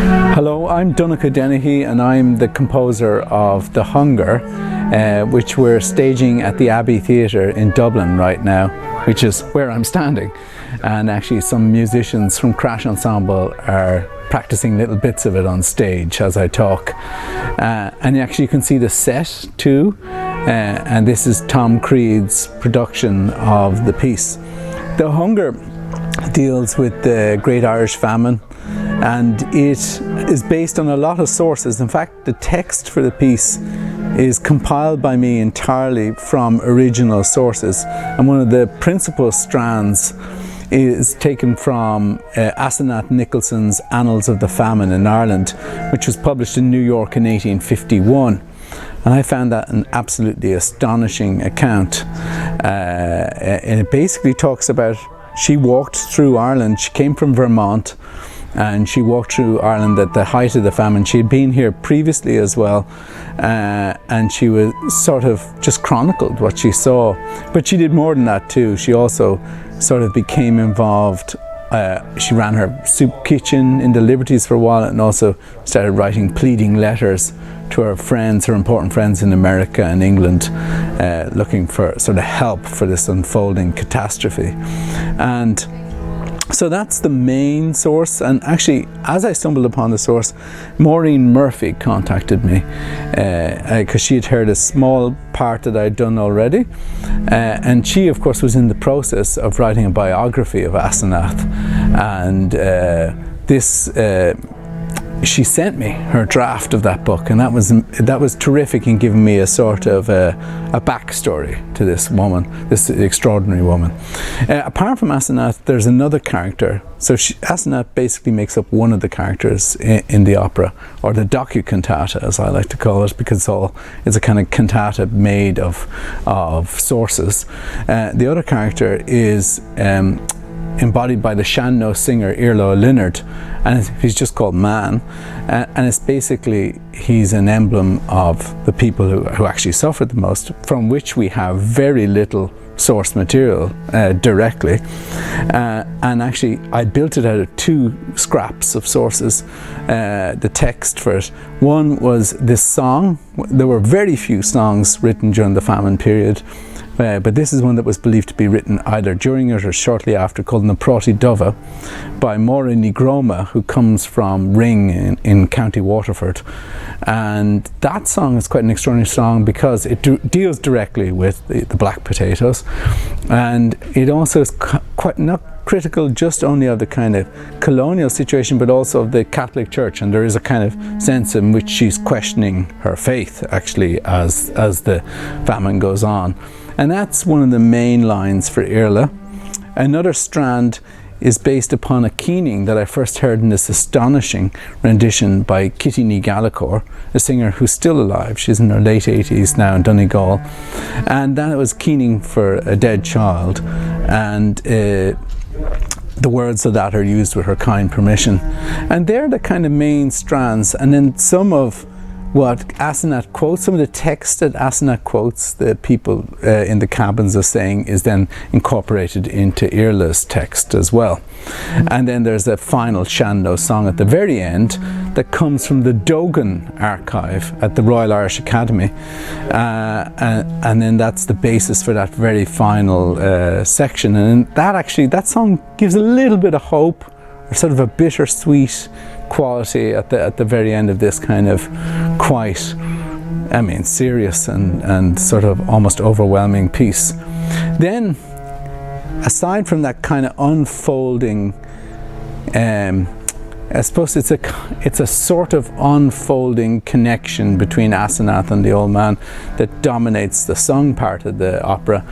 Hello, I'm Donnacha Dennehy and I'm the composer of The Hunger, which we're staging at the Abbey Theatre in Dublin right now, which is where I'm standing. And actually some musicians from Crash Ensemble are practicing little bits of it on stage as I talk. And actually you can see the set too, and this is Tom Creed's production of the piece. The Hunger deals with the Great Irish Famine, and it is based on a lot of sources. In fact, the text for the piece is compiled by me entirely from original sources, and one of the principal strands is taken from Asenath Nicholson's Annals of the Famine in Ireland, which was published in New York in 1851. And I found that an absolutely astonishing account. And it basically talks about, she walked through Ireland. She came from Vermont and she walked through Ireland at the height of the famine. She had been here previously as well, and she was sort of just chronicled what she saw. But she did more than that too. She also sort of became involved. She ran her soup kitchen in the Liberties for a while, and also started writing pleading letters to her friends, her important friends in America and England, looking for sort of help for this unfolding catastrophe. And so that's the main source. And actually, as I stumbled upon the source, Maureen Murphy contacted me because she had heard a small part that I'd done already, and she of course was in the process of writing a biography of Asenath, and she sent me her draft of that book, and that was terrific in giving me a sort of a backstory to this woman, this extraordinary woman. Apart from Asenath, there's another character. So Asenath basically makes up one of the characters in the opera, or the docu-cantata as I like to call it, because it's a kind of cantata made of sources. The other character is embodied by the Shanno singer Irlo Linnard, and he's just called Man, and it's basically, he's an emblem of the people who actually suffered the most, from which we have very little source material directly, and actually I built it out of two scraps of sources, the text for it. One was this song. There were very few songs written during the famine period, but this is one that was believed to be written either during it or shortly after, called Na Prátaí Dubha by Máire Ní Gróma, who comes from Ring in County Waterford. And that song is quite an extraordinary song because it deals directly with the black potatoes, and it also is quite not critical just only of the kind of colonial situation, but also of the Catholic Church, and there is a kind of sense in which she's questioning her faith actually as the famine goes on. And that's one of the main lines for Irla. Another strand is based upon a keening that I first heard in this astonishing rendition by Kitty Ní Gallagher, a singer who's still alive. She's in her late 80s now in Donegal, and that was keening for a dead child, and the words of that are used with her kind permission. And they're the kind of main strands. And then some of what Asenath quotes, some of the text that Asenath quotes, the people in the cabins are saying, is then incorporated into Irla's text as well. And then there's a final Shanno song at the very end that comes from the Dogan archive at the Royal Irish Academy, and then that's the basis for that very final section. And that song gives a little bit of hope, or sort of a bittersweet quality at the very end of this kind of quite, serious and sort of almost overwhelming piece. Then, aside from that kind of unfolding, I suppose it's a sort of unfolding connection between Asenath and the old man that dominates the sung part of the opera.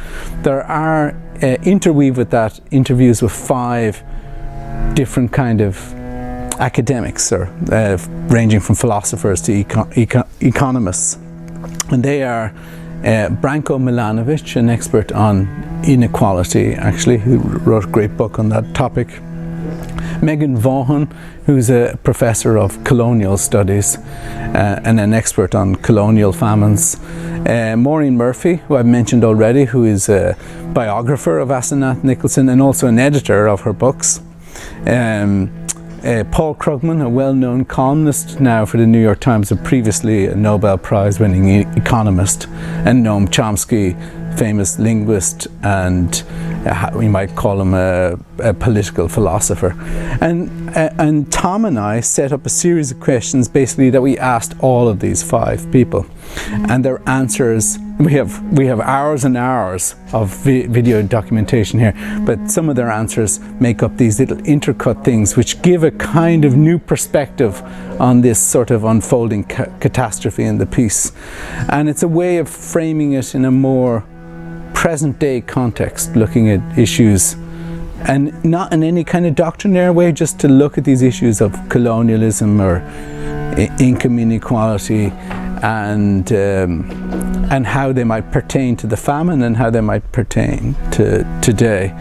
There are interweave with that interviews with 5 different kind of academics, or ranging from philosophers to economists, and they are Branko Milanovic, an expert on inequality actually, who wrote a great book on that topic, Megan Vaughan, who's a professor of colonial studies and an expert on colonial famines, Maureen Murphy, who I've mentioned already, who is a biographer of Asenath Nicholson and also an editor of her books, Paul Krugman, a well-known columnist now for the New York Times, and previously a Nobel Prize-winning economist, and Noam Chomsky, famous linguist, and we might call him a political philosopher. And Tom and I set up a series of questions basically that we asked all of these 5 people, and their answers, we have hours and hours of video documentation here, but some of their answers make up these little intercut things which give a kind of new perspective on this sort of unfolding catastrophe in the piece. And it's a way of framing it in a more present day context, looking at issues, and not in any kind of doctrinaire way, just to look at these issues of colonialism or income inequality, and how they might pertain to the famine and how they might pertain to today.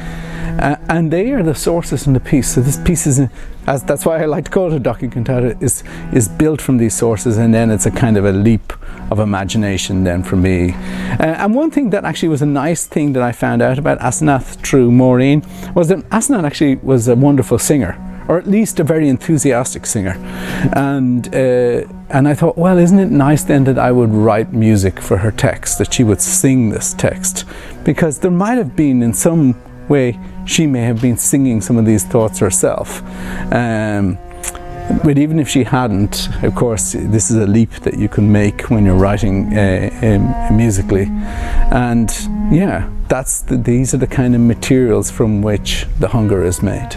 And they are the sources in the piece. So this piece is, that's why I like to call it a docu-cantata, is built from these sources, and then it's a kind of a leap of imagination then for me. And one thing that actually was a nice thing that I found out about Asenath through Maureen was that Asenath actually was a wonderful singer, or at least a very enthusiastic singer. And I thought, well, isn't it nice then that I would write music for her text, that she would sing this text? Because there might have been, in some way, she may have been singing some of these thoughts herself. But even if she hadn't, of course, this is a leap that you can make when you're writing musically. And yeah, these are the kind of materials from which The Hunger is made.